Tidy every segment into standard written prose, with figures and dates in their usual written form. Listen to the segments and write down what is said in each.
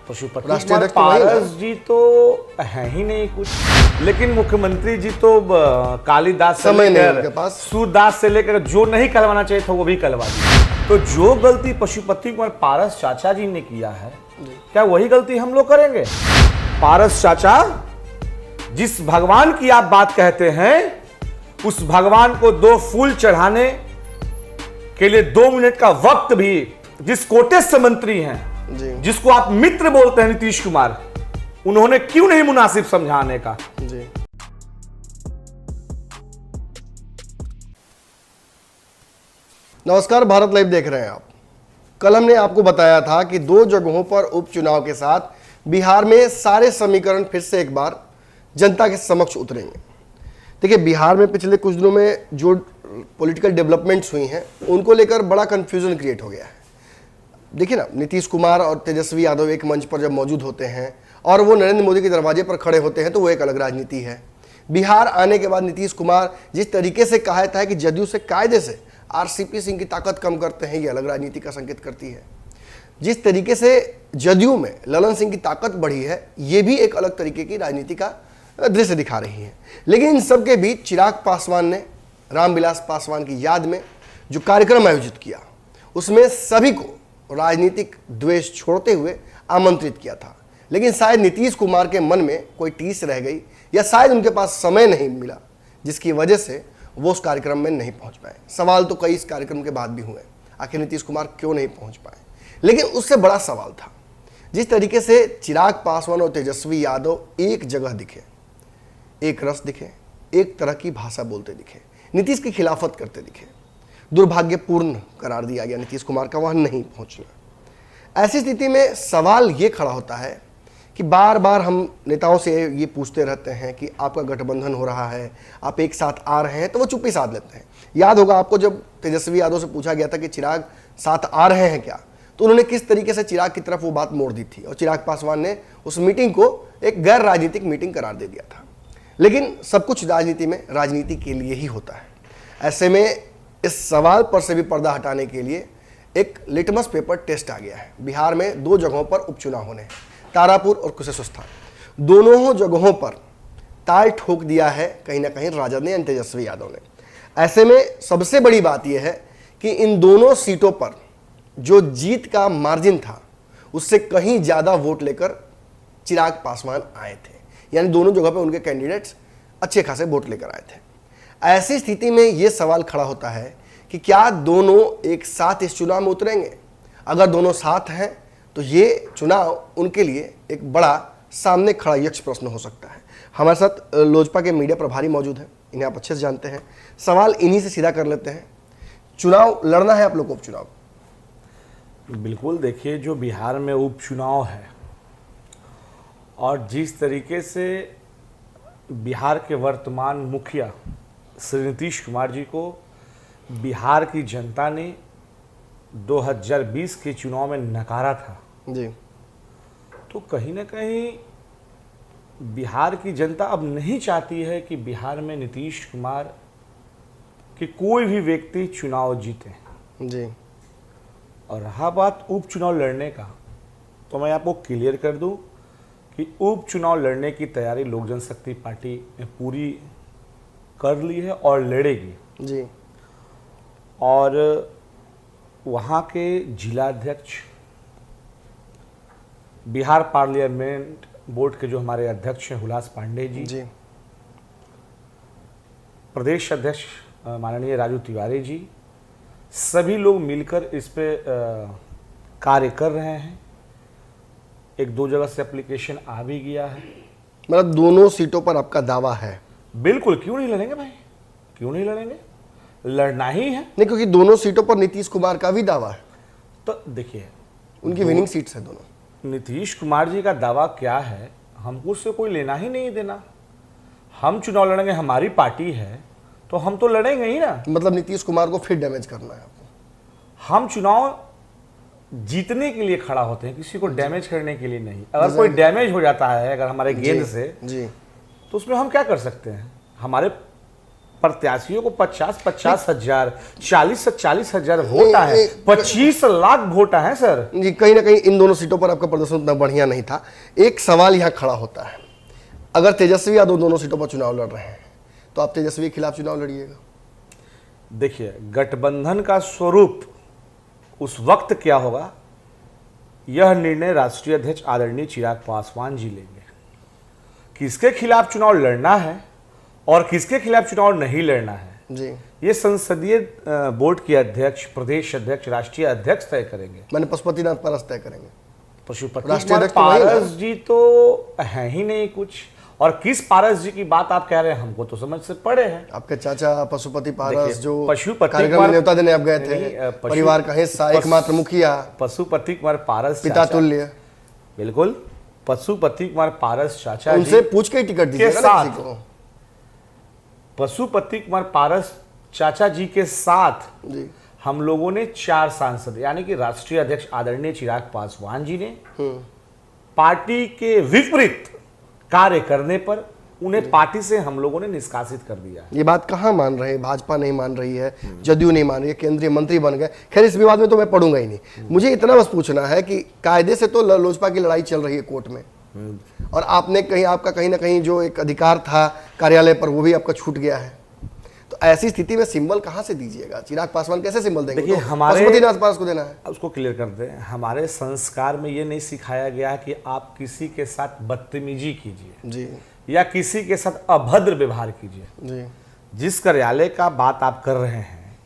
पशुपति कुमार पारस जी तो है ही नहीं कुछ, लेकिन मुख्यमंत्री जी तो कालिदास से लेकर सूरदास से लेकर जो नहीं कहलवाना चाहिए था वो भी कहलवा दिया। तो जो गलती पशुपति कुमार पारस चाचा जी ने किया है, क्या वही गलती हम लोग करेंगे? पारस चाचा, जिस भगवान की आप बात कहते हैं, उस भगवान को 2 फूल चढ़ाने के लिए 2 मिनट का वक्त भी जिस कोटे से मंत्री हैं, जिसको आप मित्र बोलते हैं नीतीश कुमार, उन्होंने क्यों नहीं मुनासिब समझाने का? जी। नमस्कार, भारत लाइव देख रहे हैं आप। कल हमने आपको बताया था कि 2 जगहों पर उपचुनाव के साथ बिहार में सारे समीकरण फिर से एक बार जनता के समक्ष उतरेंगे। देखिए, बिहार में पिछले कुछ दिनों में जो पॉलिटिकल डेवलपमेंट्स हुई हैं, उनको लेकर बड़ा कंफ्यूजन क्रिएट हो गया है। देखिए ना, नीतीश कुमार और तेजस्वी यादव एक मंच पर जब मौजूद होते हैं और वो नरेंद्र मोदी के दरवाजे पर खड़े होते हैं तो वो एक अलग राजनीति है। बिहार आने के बाद नीतीश कुमार जिस तरीके से कहा था कि जदयू से कायदे से आरसीपी सिंह की ताकत कम करते हैं, ये अलग राजनीति का संकेत करती है। जिस तरीके से जदयू में ललन सिंह की ताकत बढ़ी है, ये भी एक अलग तरीके की राजनीति का दृश्य दिखा रही है। लेकिन इन सबके बीच चिराग पासवान ने रामविलास पासवान की याद में जो कार्यक्रम आयोजित किया, उसमें सभी को राजनीतिक द्वेष छोड़ते हुए आमंत्रित किया था। लेकिन शायद नीतीश कुमार के मन में कोई टीस रह गई, या शायद उनके पास समय नहीं मिला, जिसकी वजह से वो उस कार्यक्रम में नहीं पहुंच पाए। सवाल तो कई इस कार्यक्रम के बाद भी हुए, आखिर नीतीश कुमार क्यों नहीं पहुंच पाए। लेकिन उससे बड़ा सवाल था, जिस तरीके से चिराग पासवान और तेजस्वी यादव एक जगह दिखे, एक रस दिखे, एक तरह की भाषा बोलते दिखे, नीतीश की खिलाफत करते दिखे, दुर्भाग्यपूर्ण करार दिया गया नीतीश कुमार का वहां नहीं पहुंचना। ऐसी स्थिति में सवाल ये खड़ा होता है कि बार बार हम नेताओं से ये पूछते रहते हैं कि आपका गठबंधन हो रहा है, आप एक साथ आ रहे हैं, तो वो चुप्पी साध लेते हैं। याद होगा आपको, जब तेजस्वी यादव से पूछा गया था कि चिराग साथ आ रहे हैं क्या, तो उन्होंने किस तरीके से चिराग की तरफ वो बात मोड़ दी थी और चिराग पासवान ने उस मीटिंग को एक गैर राजनीतिक मीटिंग करार दे दिया था। लेकिन सब कुछ राजनीति में राजनीति के लिए ही होता है। ऐसे में इस सवाल पर से भी पर्दा हटाने के लिए एक लिटमस पेपर टेस्ट आ गया है। बिहार में 2 जगहों पर उपचुनाव होने हैं, तारापुर और कुशेश्वरस्थान। दोनों जगहों पर ताल ठोक दिया है कहीं ना कहीं राजद ने, यानी तेजस्वी यादव ने। ऐसे में सबसे बड़ी बात यह है कि इन दोनों सीटों पर जो जीत का मार्जिन था, उससे कहीं ज़्यादा वोट लेकर चिराग पासवान आए थे, यानी दोनों जगह पर उनके कैंडिडेट्स अच्छे खासे वोट लेकर आए थे। ऐसी स्थिति में यह सवाल खड़ा होता है कि क्या दोनों एक साथ इस चुनाव में उतरेंगे? अगर दोनों साथ हैं तो ये चुनाव उनके लिए एक बड़ा सामने खड़ा यक्ष प्रश्न हो सकता है। हमारे साथ लोजपा के मीडिया प्रभारी मौजूद हैं, इन्हें आप अच्छे से जानते हैं। सवाल इन्हीं से सीधा कर लेते हैं, चुनाव लड़ना है आप लोग को उपचुनाव? बिल्कुल। देखिए, जो बिहार में उपचुनाव है और जिस तरीके से बिहार के वर्तमान मुखिया श्री नीतीश कुमार जी को बिहार की जनता ने 2020 के चुनाव में नकारा था जी, तो कहीं ना कहीं बिहार की जनता अब नहीं चाहती है कि बिहार में नीतीश कुमार के कोई भी व्यक्ति चुनाव जीते जी। और रहा बात उपचुनाव लड़ने का, तो मैं आपको क्लियर कर दूं कि उपचुनाव लड़ने की तैयारी लोक जनशक्ति पार्टी ने पूरी कर ली है और लड़ेगी जी। और वहाँ के जिलाध्यक्ष, बिहार पार्लियामेंट बोर्ड के जो हमारे अध्यक्ष हैं हुलास पांडे जी, प्रदेश अध्यक्ष माननीय राजू तिवारी जी, सभी लोग मिलकर इस पे कार्य कर रहे हैं। 1-2 जगह से एप्लीकेशन आ भी गया है। मतलब दोनों सीटों पर आपका दावा है? बिल्कुल, क्यों नहीं लड़ेंगे भाई, क्यों नहीं लड़ेंगे, लड़ना ही है। नहीं, क्योंकि दोनों सीटों पर नीतीश कुमार का भी दावा है। तो देखिए, उनकी विनिंग सीट्स है दोनों। नीतीश कुमार जी का दावा क्या है, हमको उससे कोई लेना ही नहीं देना। हम चुनाव लड़ेंगे, हमारी पार्टी है तो हम तो लड़ेंगे ही ना। मतलब नीतीश कुमार को फिर डैमेज करना है आपको? हम चुनाव जीतने के लिए खड़ा होते हैं, किसी को डैमेज करने के लिए नहीं। अगर कोई डैमेज हो जाता है अगर हमारे गेंद से जी, तो उसमें हम क्या कर सकते हैं? हमारे प्रत्याशियों को 50-50 हजार, 40-40 वोट है, 25 लाख वोट है सर जी। कहीं ना कहीं इन दोनों सीटों पर आपका प्रदर्शन उतना बढ़िया नहीं था। एक सवाल यहाँ खड़ा होता है, अगर तेजस्वी यादव दोनों सीटों पर चुनाव लड़ रहे हैं तो आप तेजस्वी के खिलाफ चुनाव लड़िएगा? देखिए, गठबंधन का स्वरूप उस वक्त क्या होगा, यह निर्णय राष्ट्रीय अध्यक्ष आदरणीय चिराग पासवान जी लेंगे। किसके खिलाफ चुनाव लड़ना है और किसके खिलाफ चुनाव नहीं लड़ना है जी, ये संसदीय बोर्ड के अध्यक्ष, प्रदेश अध्यक्ष, राष्ट्रीय अध्यक्ष तय करेंगे। मैंने पशुपतिनाथ पारस तय करेंगे। पशुपति राष्ट्रीय कुमार अध्यक्ष तो वही पारस जी तो है ही नहीं कुछ, और किस पारस जी की बात आप कह रहे हैं, हमको तो समझ से पड़े हैं। आपके चाचा पशुपति पारस जो पशुपति कार्यक्रम में न्योता देने आप गए थे, परिवार का हिस्सा, एकमात्र मुखिया, पशुपति कुमार पारस पिता तुल्य। बिल्कुल, पशुपति कुमार पारस चाचा उनसे जी पूछ के ही टिकट के दीजिएगा ना साथ, किसी को। पशुपति कुमार पारस चाचा जी के साथ जी, हम लोगों ने 4 सांसद, यानी कि राष्ट्रीय अध्यक्ष आदरणीय चिराग पासवान जी ने पार्टी के विपरीत कार्य करने पर उन्हें पार्टी से हम लोगों ने निष्कासित कर दिया। ये बात कहाँ मान रहे हैं? भाजपा नहीं मान रही है, जदयू नहीं मान रही है, केंद्रीय मंत्री बन गए। खैर, इस विवाद में तो मैं पढ़ूंगा ही नहीं। मुझे इतना बस पूछना है कि कायदे से तो लोजपा की लड़ाई चल रही है कोर्ट में, और आपने कहीं, आपका कहीं ना कहीं जो एक अधिकार था कार्यालय पर, वो भी आपका छूट गया है। तो ऐसी स्थिति में सिंबल कहाँ से दीजिएगा? चिराग पासवान कैसे सिंबल देंगे? देखिए, तो हमारे पशुपतिनाथ पारस को देना है। उसको क्लियर कर दें, हमारे संस्कार में ये नहीं सिखाया गया कि आप किसी के साथ बदतमीजी कीजिए जी या किसी के साथ अभद्र व्यवहार कीजिए। जी, जिस कार्यालय का बात आप कर रहे हैं,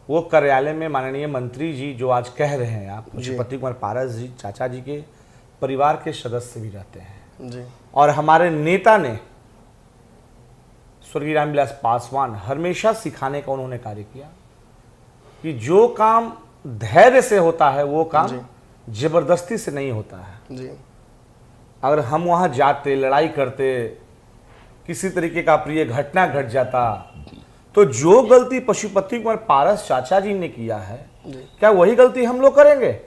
वो कार्यालय में माननीय मंत्री जी जो आज कह रहे हैं आप, पशुपति कुमार पारस जी चाचा जी के परिवार के सदस्य भी रहते हैं जी, और हमारे नेता ने स्वर्गीय रामविलास पासवान हमेशा सिखाने का उन्होंने कार्य किया कि जो काम धैर्य से होता है वो काम जबरदस्ती से नहीं होता है। जी, अगर हम वहां जाते, लड़ाई करते, किसी तरीके का प्रिय घटना घट जाता, तो जो गलती पशुपति कुमार पारस चाचा जी ने किया है, क्या वही गलती हम लोग करेंगे?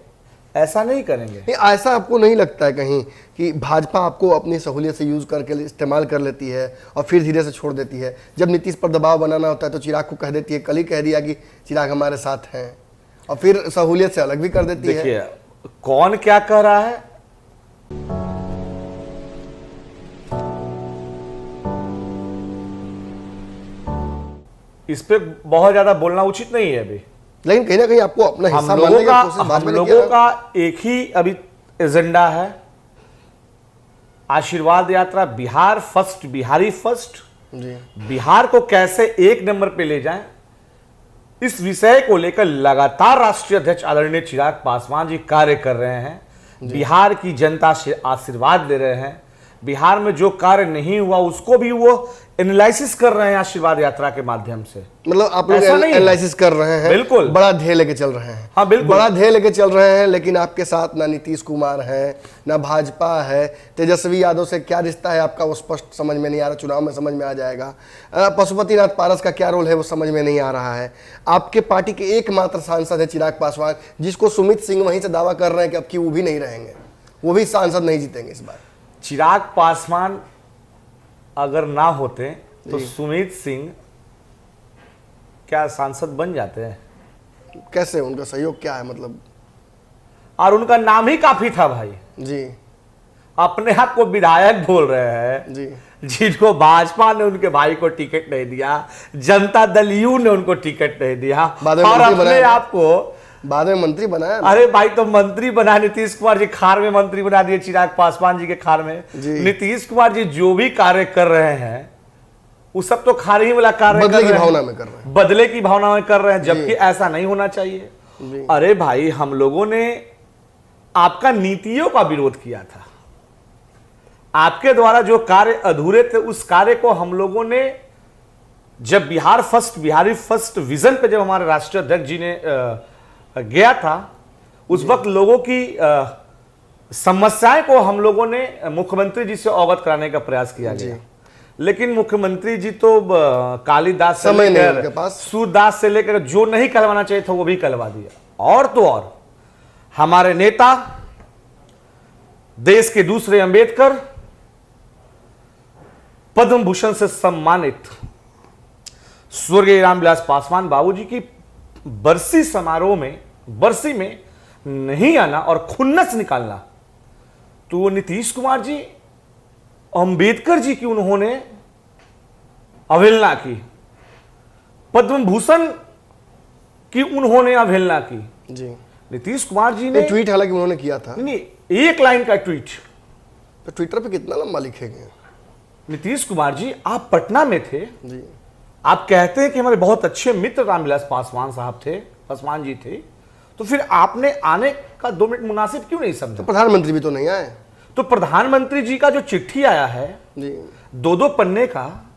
ऐसा नहीं करेंगे। नहीं, ऐसा आपको नहीं लगता है कहीं कि भाजपा आपको अपनी सहूलियत से यूज करके इस्तेमाल कर लेती है और फिर धीरे से छोड़ देती है? जब नीतीश पर दबाव बनाना होता है तो चिराग को कह देती है, कल ही कह दिया कि चिराग हमारे साथ हैं, और फिर सहूलियत से अलग भी कर देती है। देखिए, कौन क्या कह रहा है, इस पे बहुत ज्यादा बोलना उचित नहीं है अभी। लेकिन कहीं ना कहीं आपको अपना हिस्सा हम मानने की कोशिश हम भाजपा ने लोगों किया। का एक ही अभी एजेंडा है, आशीर्वाद यात्रा, बिहार फर्स्ट, बिहारी फर्स्ट। जी, बिहार को कैसे 1 नंबर पे ले जाएं, इस विषय को लेकर लगातार राष्ट्रीय अध्यक्ष आदरणीय चिराग पासवान जी कार्य कर रहे हैं। बिहार की जनता से आशीर्वाद ले रहे हैं। बिहार में जो कार्य नहीं हुआ उसको भी वो एनालिसिस कर रहे हैं आशीर्वाद यात्रा के माध्यम से। मतलब आप लोग ऐसा नहीं है। एनालिसिस कर रहे हैं, बिल्कुल। बड़ा ध्येय लेके चल रहे हैं। हाँ, बिल्कुल बड़ा ध्येय लेके चल रहे हैं, लेकिन आपके साथ ना नीतीश कुमार है, ना भाजपा है। तेजस्वी यादव से क्या रिश्ता है आपका, वो स्पष्ट समझ में नहीं आ रहा। चुनाव में समझ में आ जाएगा। पशुपतिनाथ पारस का क्या रोल है वो समझ में नहीं आ रहा है। आपके पार्टी के एकमात्र सांसद है चिराग पासवान, जिसको सुमित सिंह वहीं से दावा कर रहे हैं कि अब की वो भी नहीं रहेंगे, वो भी सांसद नहीं जीतेंगे इस बार। चिराग पासवान अगर ना होते तो सुमित सिंह क्या सांसद बन जाते हैं? कैसे, उनका सहयोग क्या है मतलब? और उनका नाम ही काफी था भाई। जी, अपने आप को विधायक बोल रहे हैं जी, जिनको भाजपा ने उनके भाई को टिकट नहीं दिया, जनता दल यू ने उनको टिकट नहीं दिया, बाद में और मंत्री अपने बनाया। आप को बाद में मंत्री बनाया। अरे भाई, तो मंत्री बना नीतीश कुमार जी, खार में मंत्री बना दिए चिराग पासवान जी के खार में। नीतीश कुमार जी जो भी कार्य कर रहे हैं वो सब तो खार ही वाला कार्य बदले की भावना में कर रहे हैं, बदले की भावना में कर रहे हैं, जबकि ऐसा नहीं होना चाहिए। अरे भाई, हम लोगों ने आपका नीतियों का विरोध किया था। आपके द्वारा जो कार्य अधूरे थे उस कार्य को हम लोगों ने, जब Bihar first, Bihari first vision पे जब हमारे राष्ट्रीय अध्यक्ष जी ने गया था, उस वक्त लोगों की समस्याएं को हम लोगों ने मुख्यमंत्री जी से अवगत कराने का प्रयास किया गया। लेकिन मुख्यमंत्री जी तो कालिदास से लेकर सूरदास से लेकर जो नहीं कहलवाना चाहिए था वो भी कहलवा दिया। और तो और हमारे नेता, देश के दूसरे अंबेडकर, पद्म भूषण से सम्मानित स्वर्गीय रामविलास पासवान बाबूजी की बरसी समारोह में, बरसी में नहीं आना और खुन्नस निकालना, तो वो नीतीश कुमार जी, अंबेडकर जी की उन्होंने अवहेलना की, पद्म भूषण की उन्होंने अवहेलना की। जी, नीतीश कुमार जी ने ट्वीट हालांकि उन्होंने किया था, नहीं, एक लाइन का ट्वीट, तो ट्विटर पे कितना लंबा लिखेंगे। नीतीश कुमार जी, आप पटना में थे जी, आप कहते हैं कि हमारे बहुत अच्छे मित्र रामविलास पासवान साहब थे, पासवान जी थे, तो फिर आपने आने का 2 मिनट मुनासिब क्यों नहीं समझा? तो प्रधानमंत्री भी तो नहीं आए। तो प्रधानमंत्री जी का जो चिट्ठी आया है जी, 2-2 पन्ने का,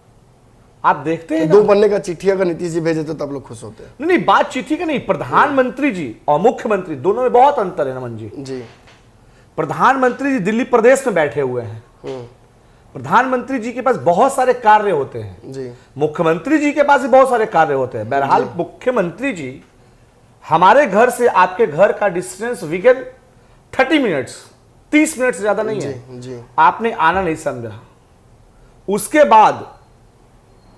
आप देखते हैं तो 2 पन्ने का चिट्ठी अगर नीतीश जी भेजे तो तब लोग खुश होते हैं। नहीं, बात चिट्ठी का नहीं, प्रधानमंत्री जी और मुख्यमंत्री दोनों में बहुत अंतर है नमन जी। जी, प्रधानमंत्री जी दिल्ली प्रदेश में बैठे हुए हैं, प्रधानमंत्री जी के पास बहुत सारे कार्य होते हैं, जी, मुख्यमंत्री जी के पास भी बहुत सारे कार्य होते हैं। बहरहाल मुख्यमंत्री जी, हमारे घर से आपके घर का डिस्टेंस विगन 30 मिनट्स, 30 मिनट से ज्यादा नहीं है। जी, आपने आना नहीं समझा। उसके बाद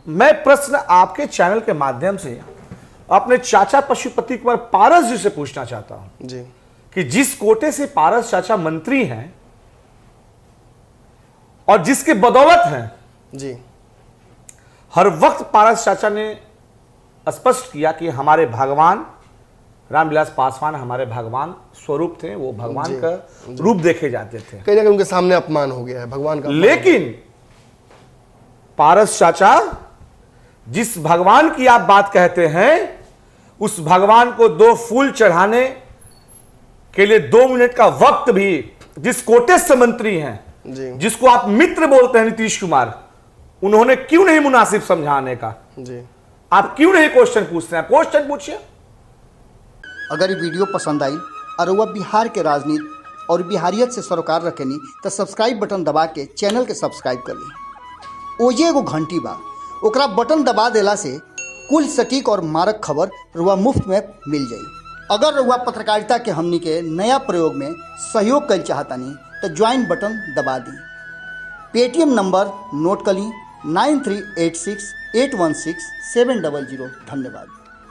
मैं प्रश्न आपके चैनल के माध्यम से अपने चाचा पशुपति कुमार पारस जी से पूछना चाहता हूं जी, कि जिस कोटे से पारस चाचा मंत्री हैं और जिसके बदौलत हैं, जी, हर वक्त पारस चाचा ने स्पष्ट किया कि हमारे भगवान रामविलास पासवान हमारे भगवान स्वरूप थे, वो भगवान का रूप देखे जाते थे। कहीं ना कहीं उनके सामने अपमान हो गया है भगवान का। लेकिन पारस चाचा, जिस भगवान की आप बात कहते हैं, उस भगवान को 2 फूल चढ़ाने के लिए 2 मिनट का वक्त भी जिस कोटे से मंत्री हैं, जी, जिसको आप मित्र बोलते हैं नीतीश कुमार, उन्होंने क्यों नहीं मुनासिब समझाने का? जी, आप क्यों नहीं क्वेश्चन पूछते हैं? क्वेश्चन पूछिए। अगर ये वीडियो पसंद आई और वह बिहार के राजनीति और बिहारियत से सरोकार रखेनी तो सब्सक्राइब बटन दबा के चैनल के सब्सक्राइब कर ली। ओजे एगो घंटी बा, ओकरा बटन दबा देला से कुल सटीक और मारक खबर रुआ मुफ्त में मिल जाई। अगर रुआ पत्रकारिता के हमनी के नया प्रयोग में सहयोग कर चाहतानी तो ज्वाइन बटन दबा दी। पेटीएम नंबर नोट कर ली 9386816700। धन्यवाद।